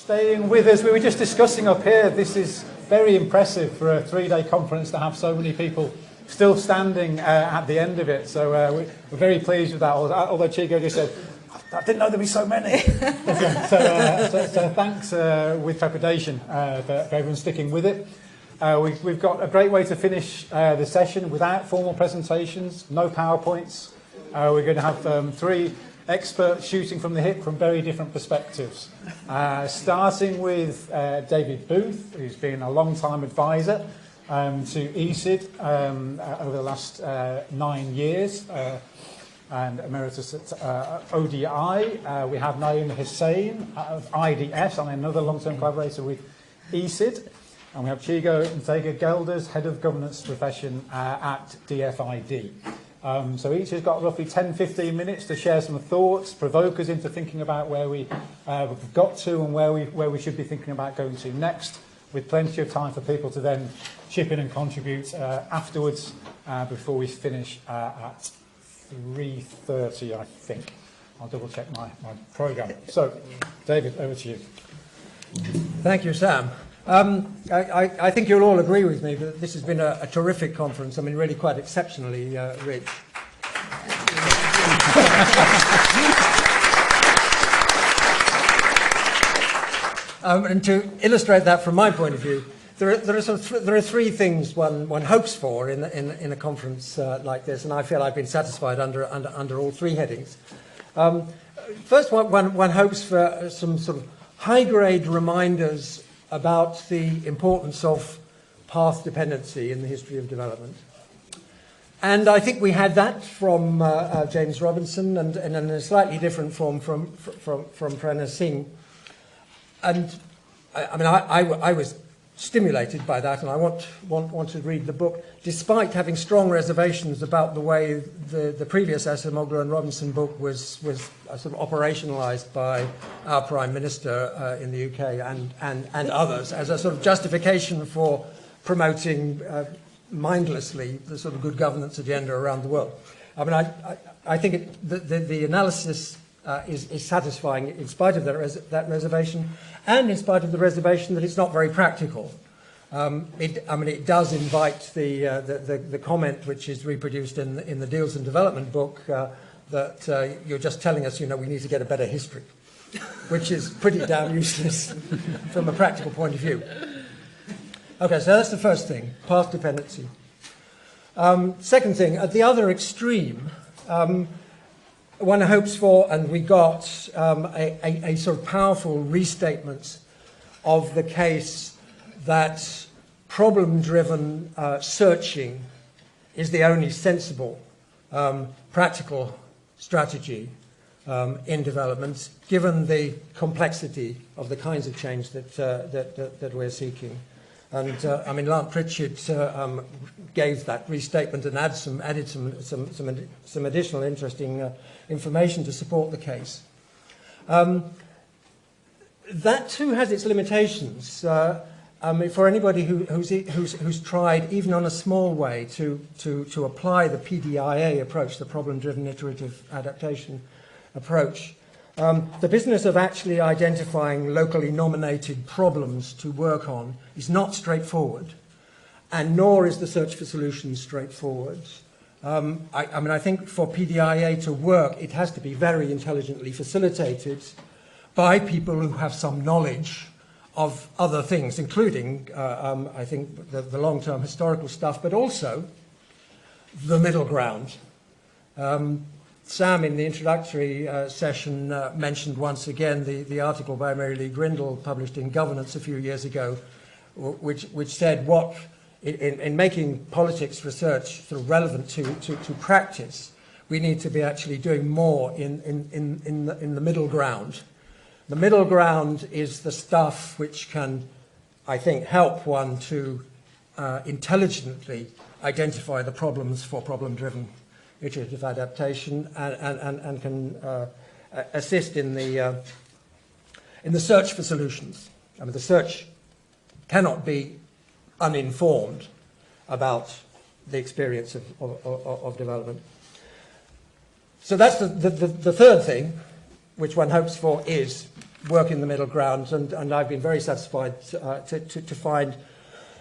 staying with us. We were just discussing up here, this is very impressive for a 3-day conference to have so many people still standing at the end of it. So we're very pleased with that, although Chico just said, I didn't know there'd be so many. so thanks with trepidation for everyone sticking with it. We've got a great way to finish the session without formal presentations, no PowerPoints. We're going to have 3 experts shooting from the hip from very different perspectives. Starting with David Booth, who's been a long-time advisor to ESID over the last 9 years, and emeritus at ODI. We have Naima Hussain of IDS, and another long-term collaborator with ESID. And we have Chigo Ntega-Gelders, Head of Governance Profession at DFID. So each has got roughly 10-15 minutes to share some thoughts, provoke us into thinking about where we've got to and where we should be thinking about going to next, with plenty of time for people to then chip in and contribute afterwards before we finish at 3:30, I think. I'll double check my programme. So, David, over to you. Thank you, Sam. I think you'll all agree with me that this has been a terrific conference. I mean, really quite exceptionally rich. And to illustrate that from my point of view, there are 3 things one hopes for in a conference like this, and I feel I've been satisfied under all 3 headings. First, one hopes for some sort of high-grade reminders about the importance of path dependency in the history of development. And I think we had that from James Robinson, and in a slightly different form from Prerna Singh. And I was stimulated by that, and I want to read the book, despite having strong reservations about the way the previous Acemoglu and Robinson book was sort of operationalised by our Prime Minister in the UK and others as a sort of justification for promoting mindlessly the sort of good governance agenda around the world. I mean, I think the analysis is satisfying in spite of that reservation, and in spite of the reservation that it's not very practical. It does invite the comment which is reproduced in the Deals and Development book that you're just telling us, we need to get a better history, which is pretty damn useless from a practical point of view. Okay, so that's the first thing, path dependency. Second thing, at the other extreme, one hopes for, and we got, a sort of powerful restatement of the case that problem-driven searching is the only sensible, practical strategy in development, given the complexity of the kinds of change that we're seeking. And Lant Pritchard gave that restatement and added some additional interesting information to support the case. That too has its limitations. For anybody who's tried, even on a small way, to apply the PDIA approach, the problem-driven iterative adaptation approach, the business of actually identifying locally nominated problems to work on is not straightforward, and nor is the search for solutions straightforward. I think for PDIA to work, it has to be very intelligently facilitated by people who have some knowledge of other things, including, I think, the long-term historical stuff, but also the middle ground. Sam, in the introductory session, mentioned once again the article by Mary Lee Grindle published in Governance a few years ago, which said what, in making politics research sort of relevant to practice, we need to be actually doing more in the middle ground. The middle ground is the stuff which can, I think, help one to intelligently identify the problems for problem-driven iterative adaptation and can assist in the search for solutions. I mean, the search cannot be uninformed about the experience of development. So that's the third thing, which one hopes for, is work in the middle ground, and I've been very satisfied to find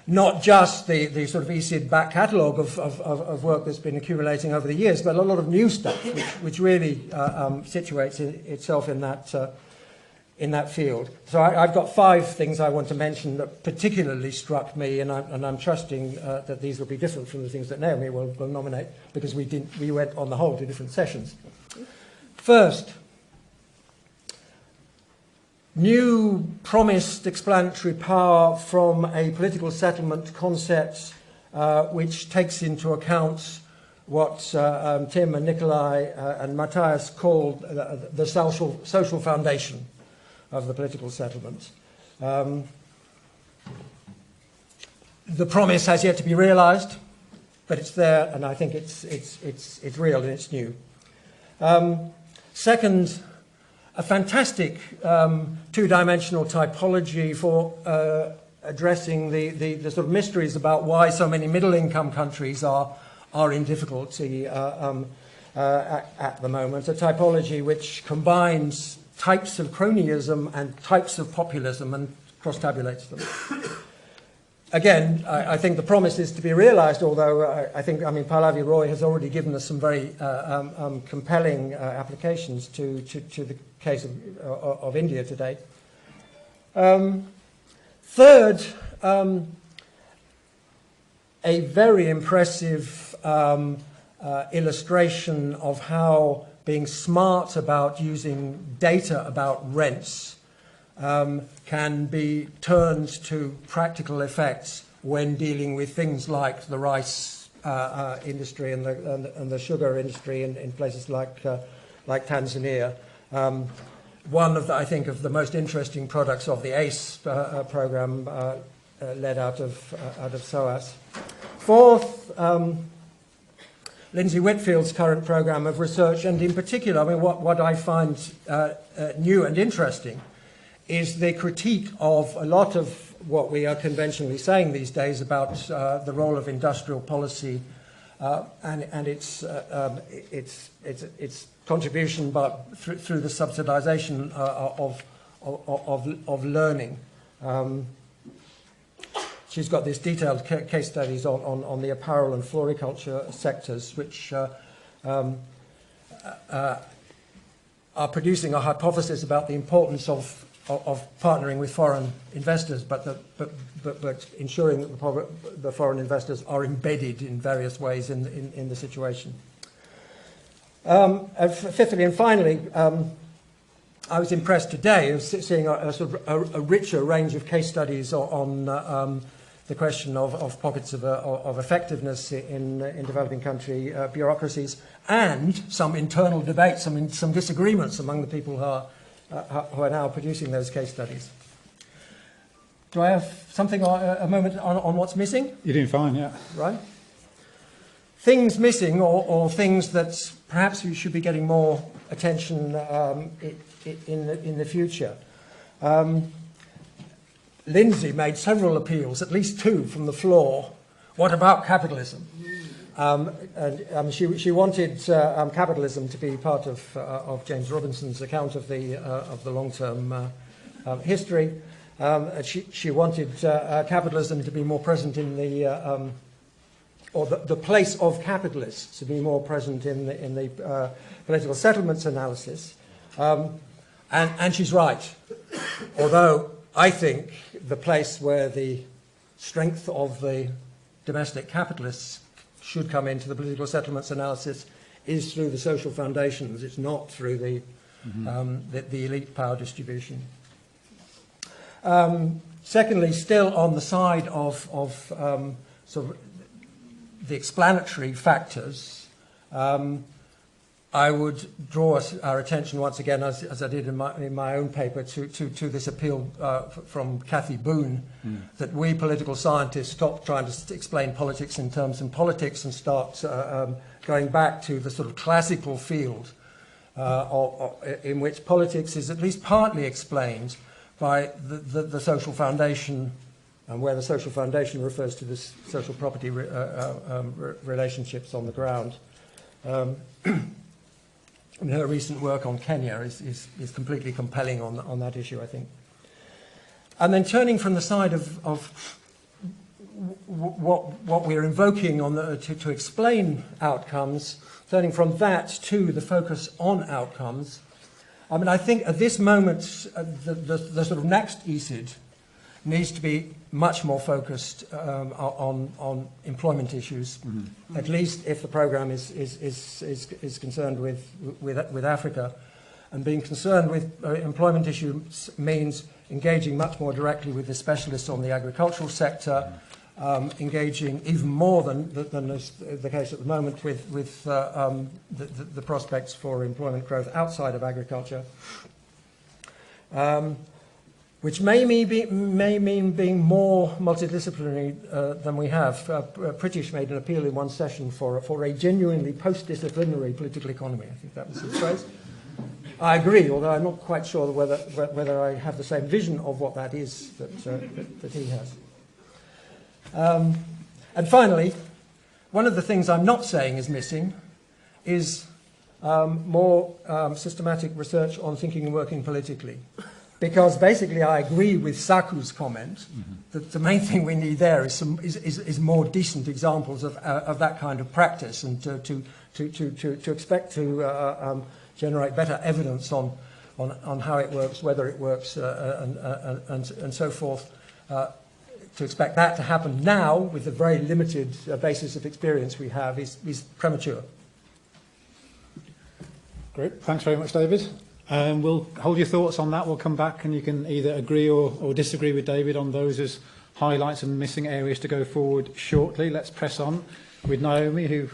not just the sort of ESID back catalogue of work that's been accumulating over the years, but a lot of new stuff which really situates itself in that field. So I've got 5 things I want to mention that particularly struck me, and I'm trusting that these will be different from the things that Naomi will nominate, because we went on the whole to different sessions. First, new promised explanatory power from a political settlement concept which takes into account what Tim and Nikolai and Matthias called the social foundation of the political settlement. The promise has yet to be realised, but it's there, and I think it's real and it's new. Second, a fantastic two-dimensional typology for addressing the sort of mysteries about why so many middle-income countries are in difficulty at the moment. A typology which combines types of cronyism and types of populism and cross-tabulates them. Again, I think the promise is to be realised, although I mean, Pallavi Roy has already given us some very compelling applications to the case of India today. Third, a very impressive illustration of how being smart about using data about rents can be turned to practical effects when dealing with things like the rice industry and the sugar industry in places like Tanzania. One of I think of the most interesting products of the ACE program led out of SOAS. Fourth, Lindsay Whitfield's current program of research, and in particular, I mean, what I find new and interesting is the critique of a lot of what we are conventionally saying these days about the role of industrial policy and its contribution, but through the subsidization of learning. She's got these detailed case studies on the apparel and floriculture sectors, which are producing a hypothesis about the importance of partnering with foreign investors, but ensuring that the foreign investors are embedded in various ways in the situation. Fifthly and finally, I was impressed today of seeing a sort of a richer range of case studies on the question of pockets of effectiveness in developing country bureaucracies, and some internal debates, some disagreements among the people who are now producing those case studies. Do I have something, a moment on what's missing? You're doing fine, yeah. Right. Things missing, or things that perhaps we should be getting more attention in the future. Lindsay made several appeals, at least 2 from the floor. What about capitalism? She wanted capitalism to be part of James Robinson's account of the long-term history. She wanted capitalism to be more present in the place of capitalists to be more present in the political settlements analysis. And she's right. Although I think the place where the strength of the domestic capitalists should come into the political settlements analysis is through the social foundations. It's not through the elite power distribution. Secondly, still on the side of sort of the explanatory factors, I would draw our attention once again, as I did in my own paper, to this appeal from Cathy Boone, that we political scientists stop trying to explain politics in terms of politics and start going back to the sort of classical field in which politics is at least partly explained by the social foundation, and where the social foundation refers to the social property relationships on the ground. And her recent work on Kenya is completely compelling on that issue, I think. And then turning from the side of what we're invoking to explain outcomes, turning from that to the focus on outcomes, I mean, I think at this moment, the sort of next ESID needs to be much more focused on employment issues, at least if the programme is concerned with Africa. And being concerned with employment issues means engaging much more directly with the specialists on the agricultural sector, engaging even more than is the case at the moment with the prospects for employment growth outside of agriculture, which may mean being more multidisciplinary than we have. British made an appeal in one session for a genuinely post-disciplinary political economy. I think that was his phrase. I agree, although I'm not quite sure whether I have the same vision of what that is that he has. And finally, one of the things I'm not saying is missing is more systematic research on thinking and working politically. Because basically I agree with Saku's comment that the main thing we need there is more decent examples of that kind of practice, and to expect to generate better evidence on how it works, whether it works, and so forth. To expect that to happen now, with the very limited basis of experience we have, is premature. Great. Thanks very much, David. We'll hold your thoughts on that. We'll come back and you can either agree or disagree with David on those as highlights and missing areas to go forward shortly. Let's press on with Naomi, who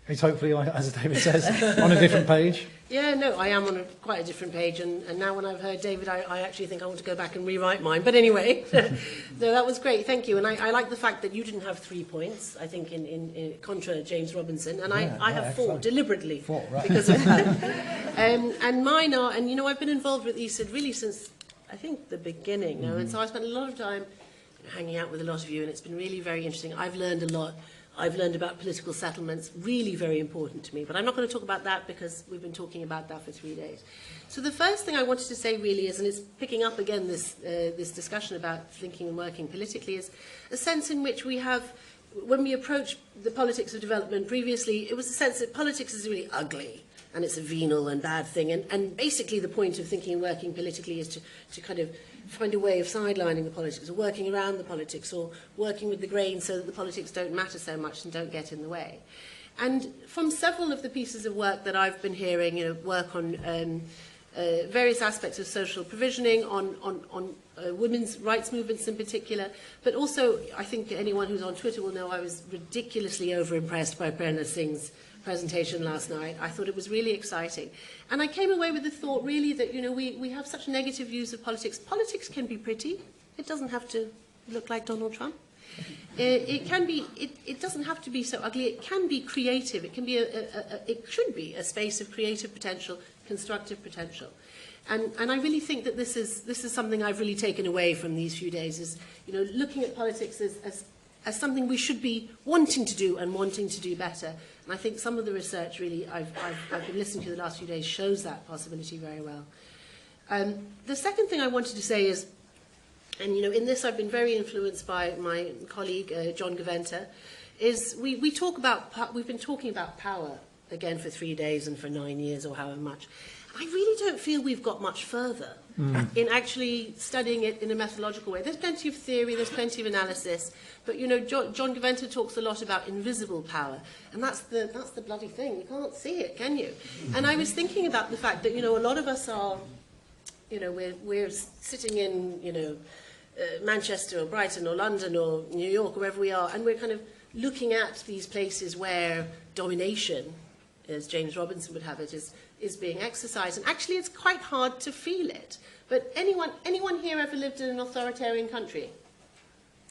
is hopefully, as David says, on a different page. Yeah, no, I am on quite a different page, and now when I've heard David, I actually think I want to go back and rewrite mine. But anyway, no, that was great, thank you. And I like the fact that you didn't have 3 points, I think, in contra James Robinson, and I have 4, deliberately. 4, right. Because of that. And mine are, and you know, I've been involved with ESID really since, I think, the beginning now, and so I spent a lot of time hanging out with a lot of you, and it's been really very interesting. I've learned a lot. I've learned about political settlements, really very important to me. But I'm not going to talk about that because we've been talking about that for 3 days. So the first thing I wanted to say really is, and it's picking up again this discussion about thinking and working politically, is a sense in which we have, when we approach the politics of development previously, it was a sense that politics is really ugly and it's a venal and bad thing. And basically the point of thinking and working politically is to kind of find a way of sidelining the politics, or working around the politics, or working with the grain so that the politics don't matter so much and don't get in the way. And from several of the pieces of work that I've been hearing, you know, work on various aspects of social provisioning, on women's rights movements in particular, but also I think anyone who's on Twitter will know I was ridiculously over-impressed by Prerna Singh's presentation last night. I thought it was really exciting. And I came away with the thought really that, you know, we have such negative views of politics. Politics can be pretty. It doesn't have to look like Donald Trump. It can be, it doesn't have to be so ugly. It can be creative. It can be it should be a space of creative potential, constructive potential. And I really think that this is something I've really taken away from these few days, is, you know, looking at politics as something we should be wanting to do and wanting to do better. And I think some of the research really I've been listening to the last few days shows that possibility very well. The second thing I wanted to say is, and you know, in this I've been very influenced by my colleague John Gaventa, is we've been talking about power again for 3 days and for 9 years or however much. I really don't feel we've got much further in actually studying it in a methodological way. There's plenty of theory, there's plenty of analysis, but you know, John Gaventa talks a lot about invisible power, and that's the bloody thing. You can't see it, can you? And I was thinking about the fact that, you know, a lot of us are, you know, we're sitting in, you know, Manchester or Brighton or London or New York, wherever we are, and we're kind of looking at these places where domination, as James Robinson would have it, is being exercised. And actually it's quite hard to feel it. But anyone here ever lived in an authoritarian country?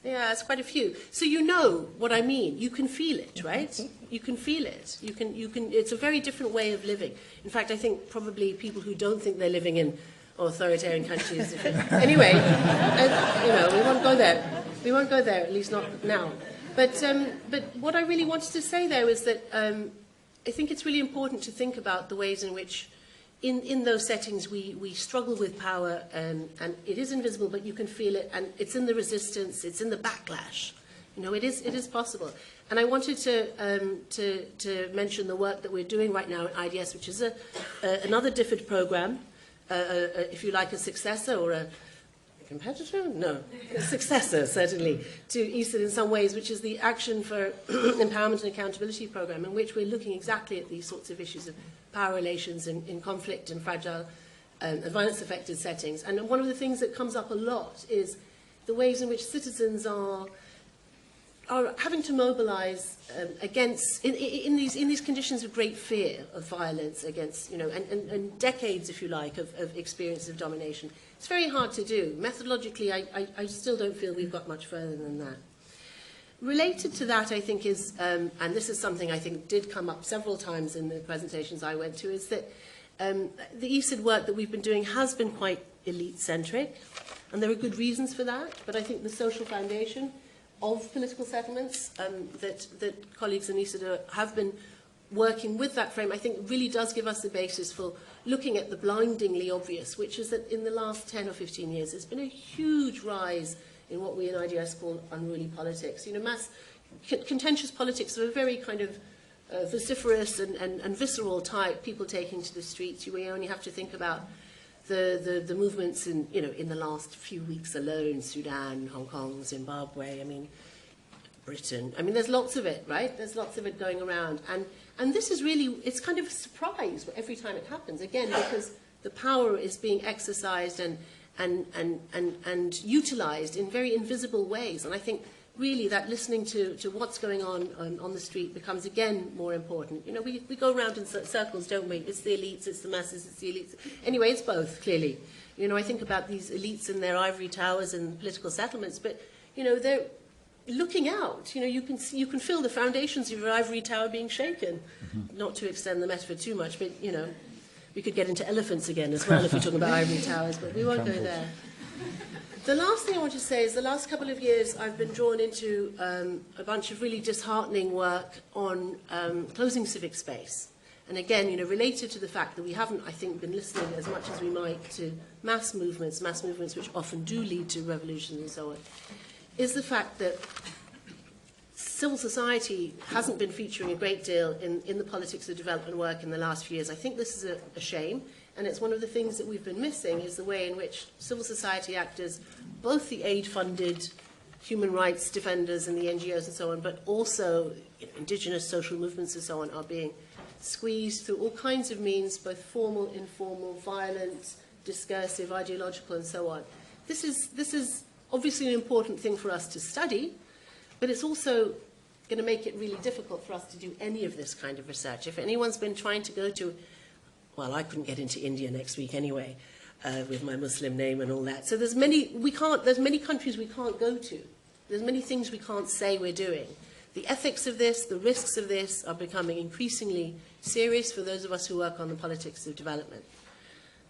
Yeah, it's quite a few. So you know what I mean. You can feel it, right? You can feel it. You can. It's a very different way of living. In fact, I think probably people who don't think they're living in authoritarian countries. Anyway, you know, we won't go there. We won't go there, at least not now. But what I really wanted to say, though, is that I think it's really important to think about the ways in which in those settings we struggle with power, and it is invisible, but you can feel it, and it's in the resistance, it's in the backlash. You know, it is possible. And I wanted to mention the work that we're doing right now at IDS, which is another DFID program, if you like, a successor or a competitor? No, a successor, certainly, to ESID in some ways, which is the Action for Empowerment and Accountability program, in which we're looking exactly at these sorts of issues of power relations in conflict and fragile and violence-affected settings. And one of the things that comes up a lot is the ways in which citizens are having to mobilize against, in these conditions of great fear of violence against, you know, and decades, if you like, of experience of domination. It's very hard to do. Methodologically, I still don't feel we've got much further than that. Related to that, I think, is, and this is something I think did come up several times in the presentations I went to, is that the ESID work that we've been doing has been quite elite-centric, and there are good reasons for that, but I think the social foundation of political settlements that colleagues in ESID have been working with that frame, I think really does give us the basis for looking at the blindingly obvious, which is that in the last 10 or 15 years, there's been a huge rise in what we in IDS call unruly politics. You know, contentious politics of a very kind of vociferous and visceral type, people taking to the streets. We only have to think about the movements in, you know, in the last few weeks alone, Sudan, Hong Kong, Zimbabwe, I mean, Britain. I mean, there's lots of it, right? There's lots of it going around. And this is really, it's kind of a surprise every time it happens, again, because the power is being exercised and utilized in very invisible ways. And I think really that listening to what's going on the street becomes again more important. You know, we go around in circles, don't we? It's the elites, it's the masses, it's the elites. Anyway, it's both, clearly. You know, I think about these elites in their ivory towers and political settlements, but, you know, they're looking out. You know, you can feel the foundations of your ivory tower being shaken. Mm-hmm. Not to extend the metaphor too much, but, you know, we could get into elephants again as well if we're talking about ivory towers, but we won't go there. The last thing I want to say is the last couple of years I've been drawn into a bunch of really disheartening work on closing civic space. And again, you know, related to the fact that we haven't, I think, been listening as much as we might to mass movements which often do lead to revolutions and so on, is the fact that civil society hasn't been featuring a great deal in the politics of development work in the last few years. I think this is a shame. And it's one of the things that we've been missing is the way in which civil society actors, both the aid-funded human rights defenders and the NGOs and so on, but also, you know, indigenous social movements and so on, are being squeezed through all kinds of means, both formal, informal, violent, discursive, ideological, and so on. This is obviously an important thing for us to study, but it's also going to make it really difficult for us to do any of this kind of research. If anyone's been trying to go to, well, I couldn't get into India next week anyway, with my Muslim name and all that. So there's many countries we can't go to. There's many things we can't say we're doing. The ethics of this, the risks of this are becoming increasingly serious for those of us who work on the politics of development.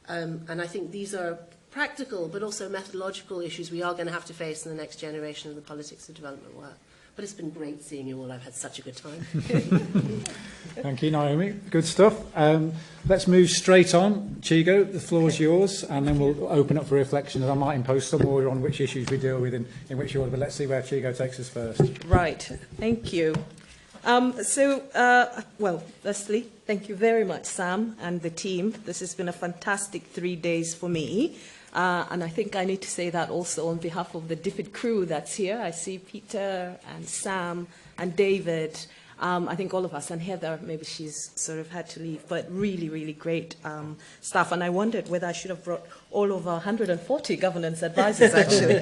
And I think these are practical but also methodological issues we are going to have to face in the next generation of the politics of development work. But it's been great seeing you all. I've had such a good time. Thank you, Naomi. Good stuff. Let's move straight on. Chigo, the floor is yours, and then we'll open up for reflection. I might impose some order on which issues we deal with in which order, but let's see where Chigo takes us first. Right. Thank you. Well, firstly, thank you very much, Sam and the team. This has been a fantastic 3 days for me. And I think I need to say that also on behalf of the DFID crew that's here. I see Peter and Sam and David. I think all of us, and Heather, maybe she's sort of had to leave, but really, really great stuff. And I wondered whether I should have brought all over 140 governance advisors, actually.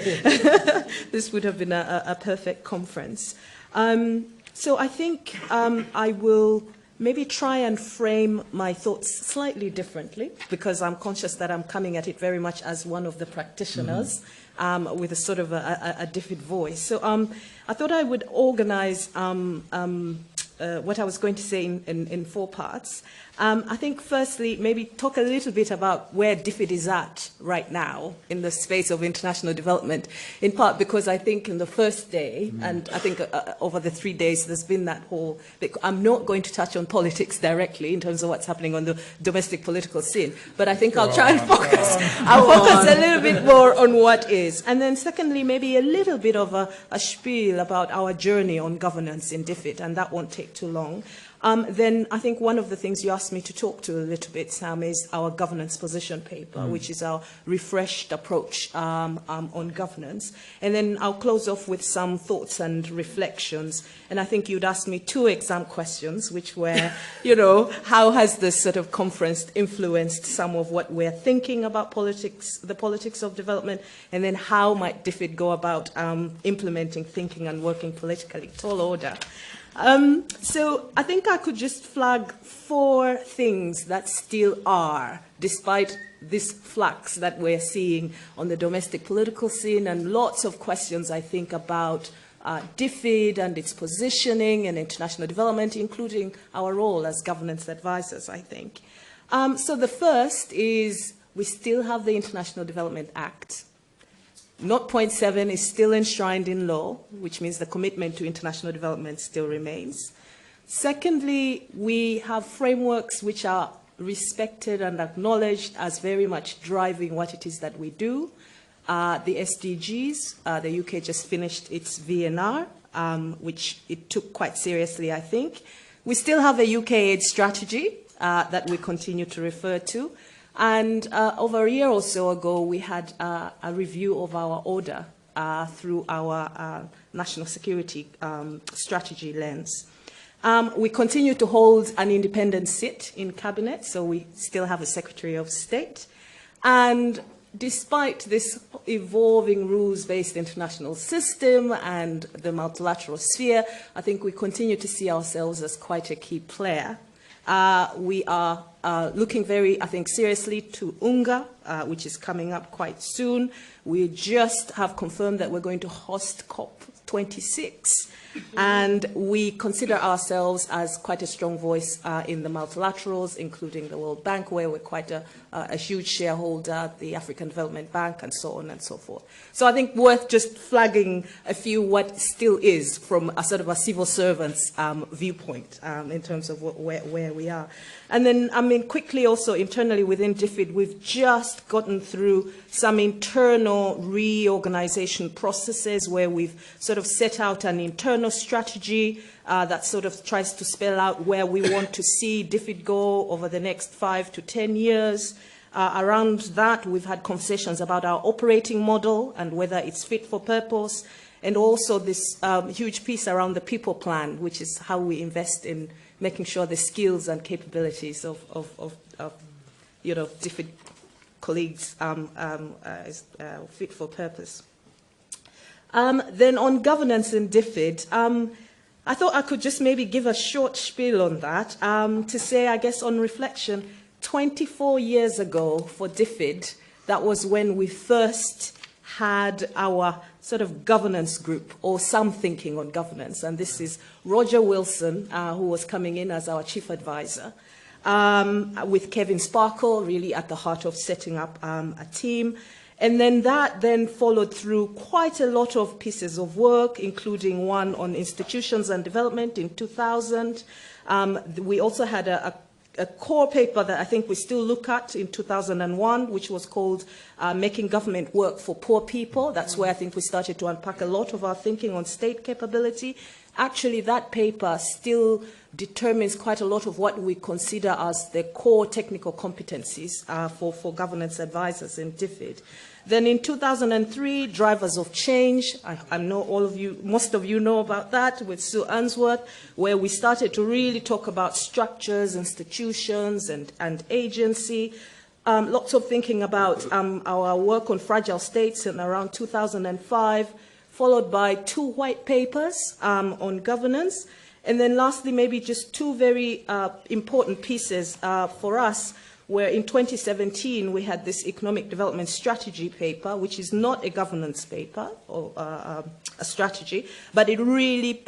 This would have been a perfect conference. So I think I will maybe try and frame my thoughts slightly differently, because I'm conscious that I'm coming at it very much as one of the practitioners, with a sort of a DFID voice. So I thought I would organize what I was going to say in four parts. I think firstly, maybe talk a little bit about where DFID is at right now in the space of international development, in part because I think in the first day, and I think over the 3 days, there's been that whole, I'm not going to touch on politics directly in terms of what's happening on the domestic political scene, but I think I'll try and focus, a little bit more on what is. And then secondly, maybe a little bit of a spiel about our journey on governance in DFID, and that won't take too long. Then I think one of the things you asked me to talk to a little bit, Sam, is our governance position paper, which is our refreshed approach on governance. And then I'll close off with some thoughts and reflections. And I think you'd asked me 2 exam questions, which were, you know, how has this sort of conference influenced some of what we're thinking about politics, the politics of development, and then how might DFID go about implementing, thinking, and working politically? Tall order. So I think I could just flag 4 things that still are, despite this flux that we're seeing on the domestic political scene, and lots of questions, I think, about DFID and its positioning and international development, including our role as governance advisors, I think. So the first is we still have the International Development Act. 0.7 is still enshrined in law, which means the commitment to international development still remains. Secondly, we have frameworks which are respected and acknowledged as very much driving what it is that we do. The SDGs, the UK just finished its VNR, which it took quite seriously, I think. We still have a UK aid strategy that we continue to refer to. And over a year or so ago, we had a review of our order through our national security strategy lens. We continue to hold an independent seat in cabinet, so we still have a Secretary of State. And despite this evolving rules-based international system and the multilateral sphere, I think we continue to see ourselves as quite a key player. We are looking very, I think, seriously to UNGA, which is coming up quite soon. We just have confirmed that we're going to host COP26. And we consider ourselves as quite a strong voice in the multilaterals, including the World Bank, where we're quite a huge shareholder, the African Development Bank, and so on and so forth. So I think worth just flagging a few what still is from a sort of a civil servant's viewpoint in terms of where we are. And then, I mean, quickly also internally within DFID, we've just gotten through some internal reorganization processes where we've sort of set out an internal strategy that sort of tries to spell out where we want to see DFID go over the next 5 to 10 years. Around that, we've had conversations about our operating model and whether it's fit for purpose, and also this huge piece around the people plan, which is how we invest in making sure the skills and capabilities of you know, DFID colleagues is fit for purpose. Then on governance in DFID, I thought I could just maybe give a short spiel on that to say, I guess, on reflection, 24 years ago for DFID, that was when we first had our sort of governance group, or some thinking on governance. And this is Roger Wilson, who was coming in as our chief advisor, with Kevin Sparkle really at the heart of setting up a team. And then that then followed through quite a lot of pieces of work, including one on institutions and development in 2000. We also had a core paper that I think we still look at in 2001, which was called Making Government Work for Poor People. That's where I think we started to unpack a lot of our thinking on state capability. Actually, that paper still determines quite a lot of what we consider as the core technical competencies for governance advisors in DFID. Then in 2003, Drivers of Change, I know all of you, most of you know about that, with Sue Unsworth, where we started to really talk about structures, institutions, and agency. Lots of thinking about our work on fragile states in around 2005, followed by 2 white papers on governance. And then lastly, maybe just 2 very important pieces for us. where in 2017 we had this economic development strategy paper, which is not a governance paper or a strategy, but it really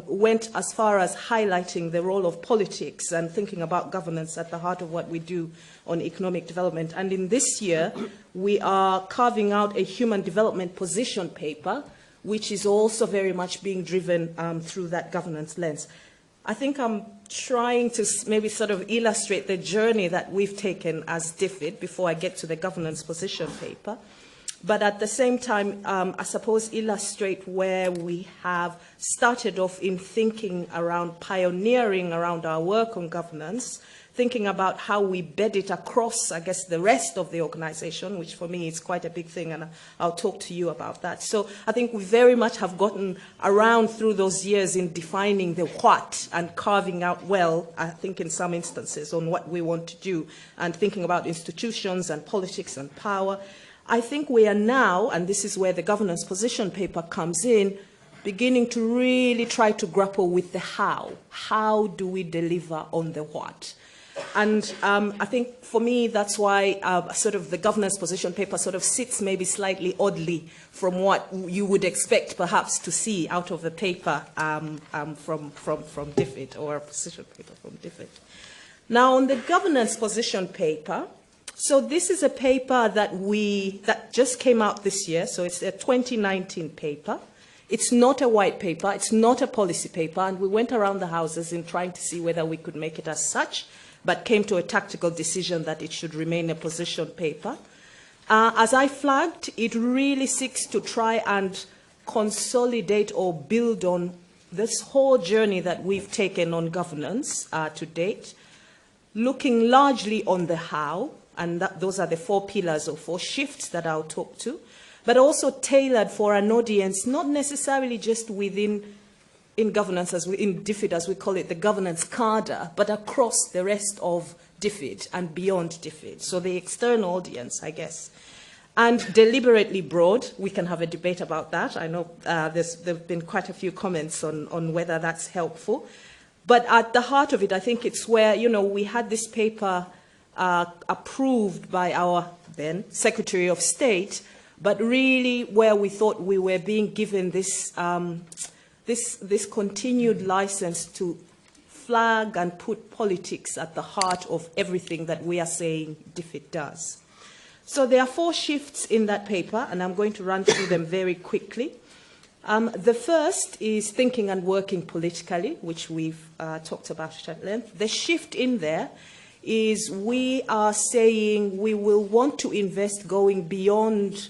went as far as highlighting the role of politics and thinking about governance at the heart of what we do on economic development. And in this year, we are carving out a human development position paper, which is also very much being driven through that governance lens. I think I'm trying to maybe sort of illustrate the journey that we've taken as DFID before I get to the governance position paper. But at the same time, I suppose illustrate where we have started off in thinking around pioneering around our work on governance, thinking about how we bed it across, I guess, the rest of the organization, which for me is quite a big thing, and I'll talk to you about that. So I think we very much have gotten around through those years in defining the what and carving out well, I think in some instances, on what we want to do, and thinking about institutions and politics and power. I think we are now, and this is where the governance position paper comes in, beginning to really try to grapple with the how. How do we deliver on the what? And I think for me, that's why sort of the governance position paper sort of sits maybe slightly oddly from what you would expect perhaps to see out of the paper from DFID, or a position paper from DFID. Now on the governance position paper, so this is a paper that just came out this year, so it's a 2019 paper. It's not a white paper, it's not a policy paper, and we went around the houses in trying to see whether we could make it as such, but came to a tactical decision that it should remain a position paper. As I flagged, it really seeks to try and consolidate or build on this whole journey that we've taken on governance to date, looking largely on the how, and those are the 4 pillars or 4 shifts that I'll talk to, but also tailored for an audience, not necessarily just within in governance, in DFID, as we call it, the governance cadre, but across the rest of DFID and beyond DFID. So the external audience, I guess. And deliberately broad, we can have a debate about that. I know there have been quite a few comments on whether that's helpful. But at the heart of it, I think it's where, you know, we had this paper approved by our then Secretary of State, but really where we thought we were being given this this continued license to flag and put politics at the heart of everything that we are saying DFID does. So there are 4 shifts in that paper, and I'm going to run through them very quickly. The first is thinking and working politically, which we've talked about at length. The shift in there is we are saying we will want to invest going beyond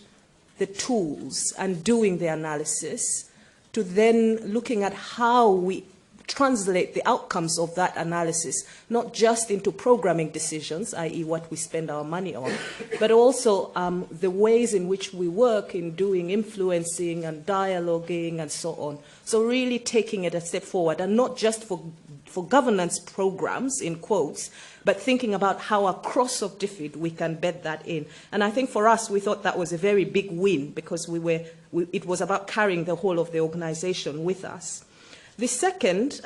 the tools and doing the analysis, to then looking at how we translate the outcomes of that analysis, not just into programming decisions, i.e. what we spend our money on, but also the ways in which we work in doing influencing and dialoguing and so on. So really taking it a step forward, and not just for governance programs, in quotes, but thinking about how across of DFID we can bed that in. And I think for us, we thought that was a very big win, because it was about carrying the whole of the organization with us. The second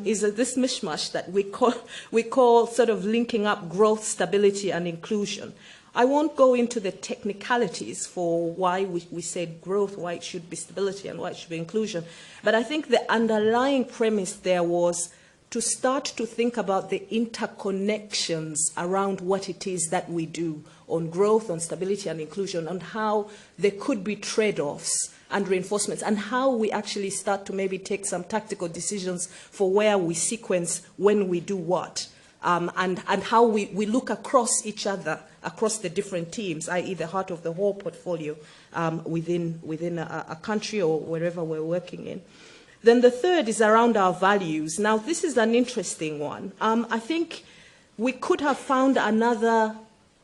is this mishmash that we call sort of linking up growth, stability, and inclusion. I won't go into the technicalities for why we said growth, why it should be stability, and why it should be inclusion. But I think the underlying premise there was to start to think about the interconnections around what it is that we do on growth, on stability and inclusion, and how there could be trade-offs and reinforcements, and how we actually start to maybe take some tactical decisions for where we sequence when we do what, and how we look across each other, across the different teams, i.e. the heart of the whole portfolio within a country or wherever we're working in. Then the third is around our values. Now, this is an interesting one. I think we could have found another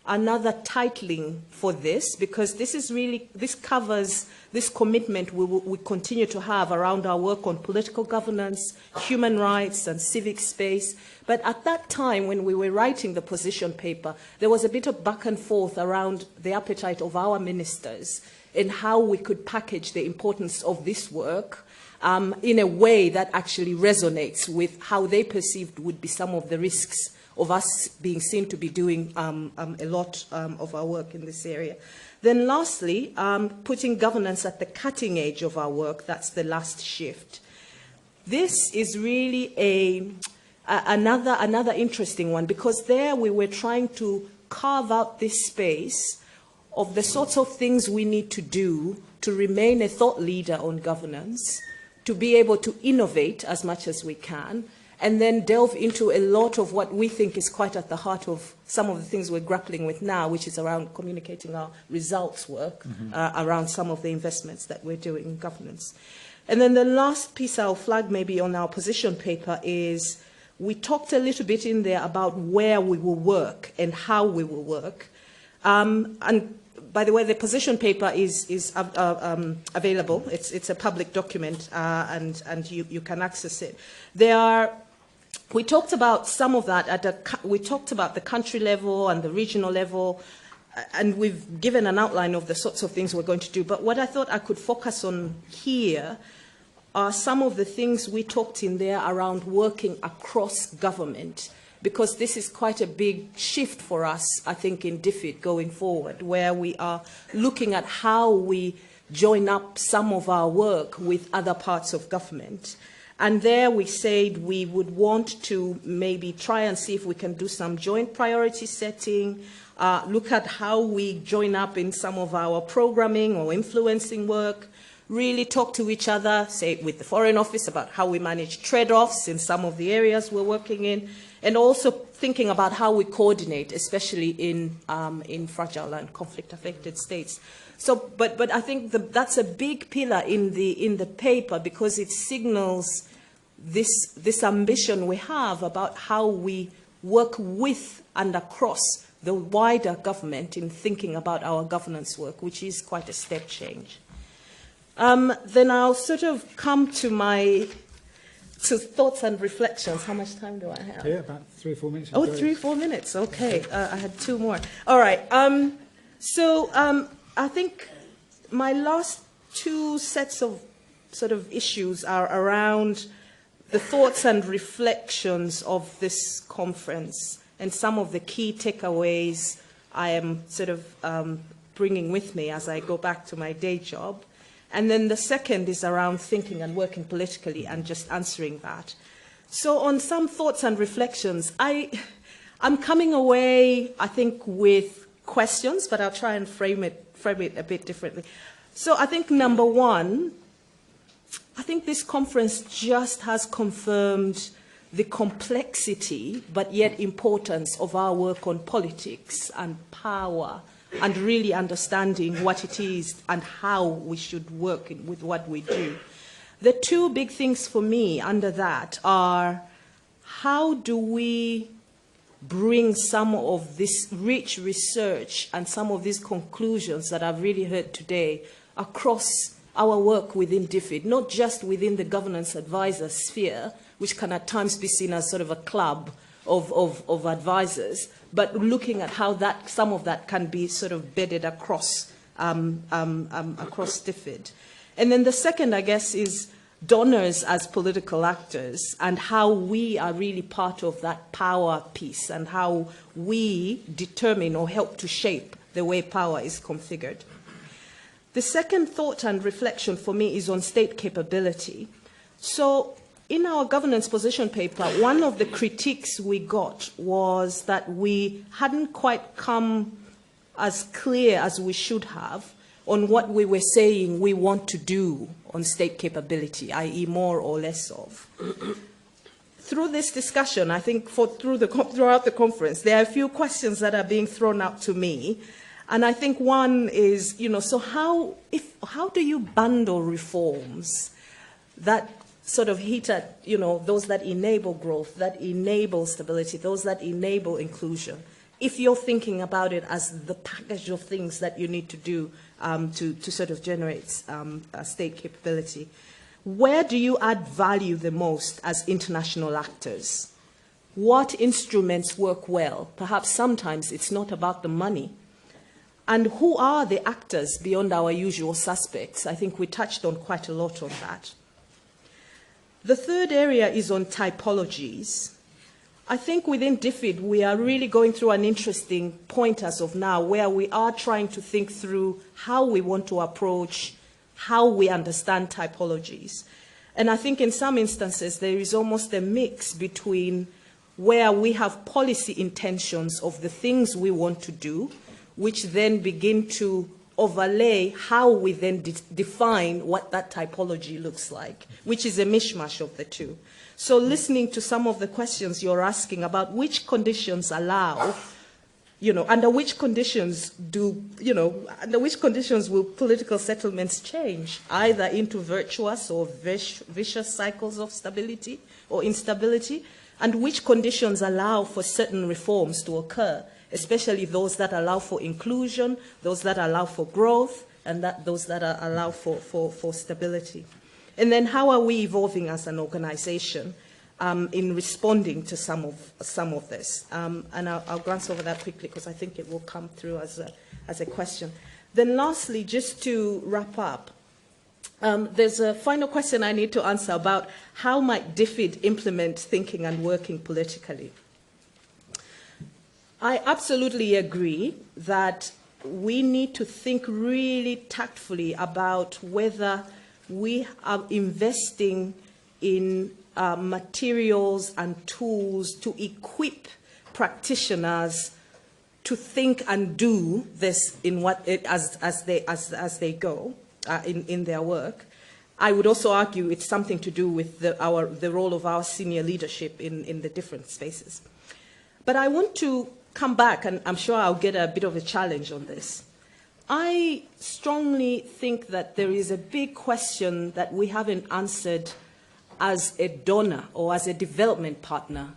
titling for this, because this covers this commitment we continue to have around our work on political governance, human rights, and civic space. But at that time, when we were writing the position paper, there was a bit of back and forth around the appetite of our ministers in how we could package the importance of this work in a way that actually resonates with how they perceived would be some of the risks of us being seen to be doing a lot of our work in this area. Then lastly, putting governance at the cutting edge of our work, that's the last shift. This is really another interesting one, because there we were trying to carve out this space of the sorts of things we need to do to remain a thought leader on governance, to be able to innovate as much as we can, and then delve into a lot of what we think is quite at the heart of some of the things we're grappling with now, which is around communicating our results work, around some of the investments that we're doing in governance. And then the last piece I'll flag maybe on our position paper is we talked a little bit in there about where we will work and how we will work. And by the way, the position paper is available. It's a public document, and you can access it. We talked about some of that. We talked about the country level and the regional level, and we've given an outline of the sorts of things we're going to do. But what I thought I could focus on here are some of the things we talked in there around working across government, because this is quite a big shift for us, I think, in DFID going forward, where we are looking at how we join up some of our work with other parts of government. And there we said we would want to maybe try and see if we can do some joint priority setting, look at how we join up in some of our programming or influencing work, really talk to each other, say with the Foreign Office about how we manage trade-offs in some of the areas we're working in, and also thinking about how we coordinate, especially in fragile and conflict-affected states. So, but I think that's a big pillar in the paper, because it signals this ambition we have about how we work with and across the wider government in thinking about our governance work, which is quite a step change. Then I'll sort of come to thoughts and reflections. How much time do I have? Yeah, about 3 or 4 minutes. Oh, 3 or 4 minutes. Okay, I had 2 more. All right. I think my last 2 sets of sort of issues are around the thoughts and reflections of this conference and some of the key takeaways I am sort of bringing with me as I go back to my day job. And then the second is around thinking and working politically and just answering that. So on some thoughts and reflections, I'm coming away, I think, with questions, but I'll try and frame it a bit differently. So I think number one, I think this conference just has confirmed the complexity but yet importance of our work on politics and power, and really understanding what it is and how we should work with what we do. The 2 big things for me under that are, how do we bring some of this rich research and some of these conclusions that I've really heard today across our work within DFID, not just within the governance advisor sphere, which can at times be seen as sort of a club of advisors, but looking at how some of that can be sort of bedded across DFID. And then the second, I guess, is donors as political actors and how we are really part of that power piece and how we determine or help to shape the way power is configured. The second thought and reflection for me is on state capability. So in our governance position paper, one of the critiques we got was that we hadn't quite come as clear as we should have on what we were saying we want to do on state capability, i.e. more or less of. Through this discussion, I think throughout the conference, there are a few questions that are being thrown out to me. And I think one is, so how do you bundle reforms that sort of hit at, those that enable growth, that enable stability, those that enable inclusion, if you're thinking about it as the package of things that you need to do to sort of generate state capability? Where do you add value the most as international actors? What instruments work well? Perhaps sometimes it's not about the money. And who are the actors beyond our usual suspects? I think we touched on quite a lot on that. The third area is on typologies. I think within DFID, we are really going through an interesting point as of now, where we are trying to think through how we want to approach, how we understand typologies. And I think in some instances, there is almost a mix between where we have policy intentions of the things we want to do, which then begin to overlay how we then define what that typology looks like, which is a mishmash of the two. So listening to some of the questions you're asking about which conditions allow, under which conditions under which conditions will political settlements change, either into virtuous or vicious cycles of stability or instability, and which conditions allow for certain reforms to occur, especially those that allow for inclusion, those that allow for growth, and those that allow for stability. And then how are we evolving as an organization in responding to some of this? And I'll glance over that quickly because I think it will come through as a question. Then lastly, just to wrap up, there's a final question I need to answer about how might DFID implement thinking and working politically. I absolutely agree that we need to think really tactfully about whether we are investing in materials and tools to equip practitioners to think and do this as they go in their work. I would also argue it's something to do with the role of our senior leadership in the different spaces. But I want to come back, and I'm sure I'll get a bit of a challenge on this. I strongly think that there is a big question that we haven't answered as a donor or as a development partner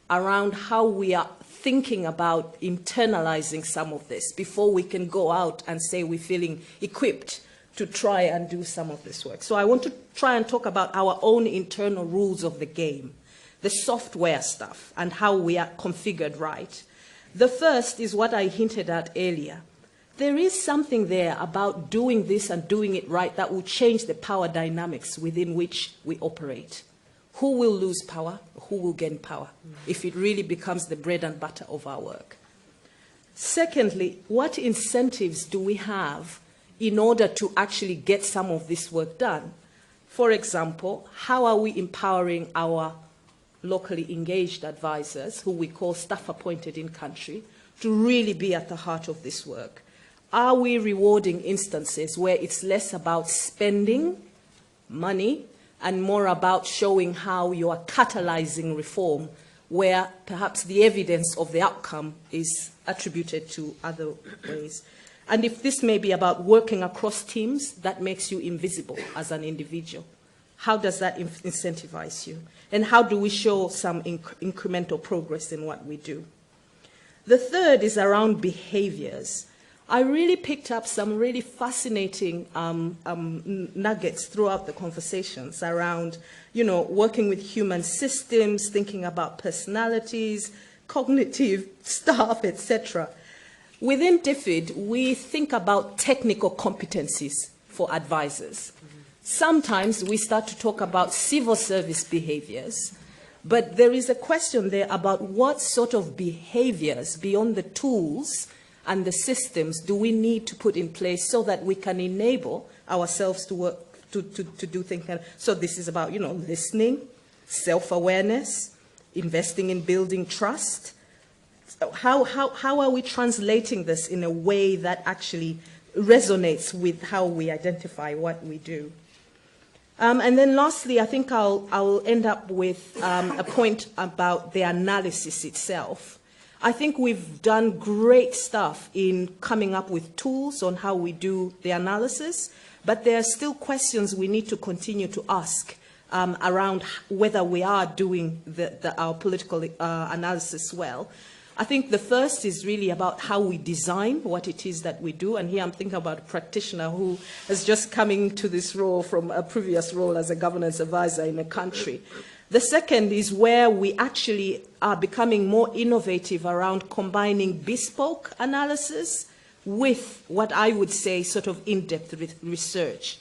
around how we are thinking about internalizing some of this before we can go out and say we're feeling equipped to try and do some of this work. So I want to try and talk about our own internal rules of the game, the software stuff, and how we are configured right. The first is what I hinted at earlier. There is something there about doing this and doing it right that will change the power dynamics within which we operate. Who will lose power? Who will gain power if it really becomes the bread and butter of our work? Secondly, what incentives do we have in order to actually get some of this work done? For example, how are we empowering our locally engaged advisors, who we call staff appointed in country, to really be at the heart of this work? Are we rewarding instances where it's less about spending money and more about showing how you are catalyzing reform, where perhaps the evidence of the outcome is attributed to other ways? And if this may be about working across teams, that makes you invisible as an individual. How does that incentivize you? And how do we show some incremental progress in what we do? The third is around behaviors. I really picked up some really fascinating nuggets throughout the conversations around, working with human systems, thinking about personalities, cognitive stuff, etc. Within DFID, we think about technical competencies for advisors. Sometimes we start to talk about civil service behaviors, but there is a question there about what sort of behaviors beyond the tools and the systems do we need to put in place so that we can enable ourselves to work, to do things. So this is about, listening, self-awareness, investing in building trust. So how are we translating this in a way that actually resonates with how we identify what we do? And then lastly, I think I'll end up with a point about the analysis itself. I think we've done great stuff in coming up with tools on how we do the analysis, but there are still questions we need to continue to ask around whether we are doing our political analysis well. I think the first is really about how we design what it is that we do. And here I'm thinking about a practitioner who is just coming to this role from a previous role as a governance advisor in a country. The second is where we actually are becoming more innovative around combining bespoke analysis with what I would say sort of in-depth research.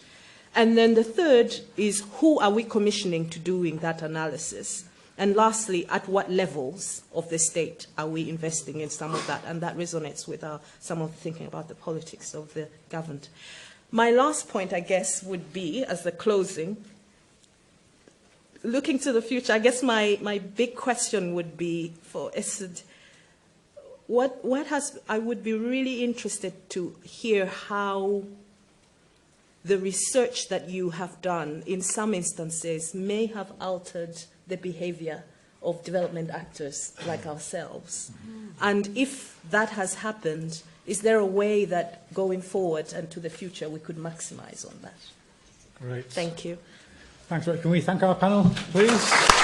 And then the third is who are we commissioning to doing that analysis? And lastly, at what levels of the state are we investing in some of that? And that resonates with some of the thinking about the politics of the governed. My last point, I guess, would be, as the closing, looking to the future, I guess my big question would be for Esed, I would be really interested to hear how the research that you have done in some instances may have altered the behavior of development actors like ourselves. And if that has happened, is there a way that going forward and to the future we could maximize on that? Great. Thank you. Thanks, Rick. Can we thank our panel, please?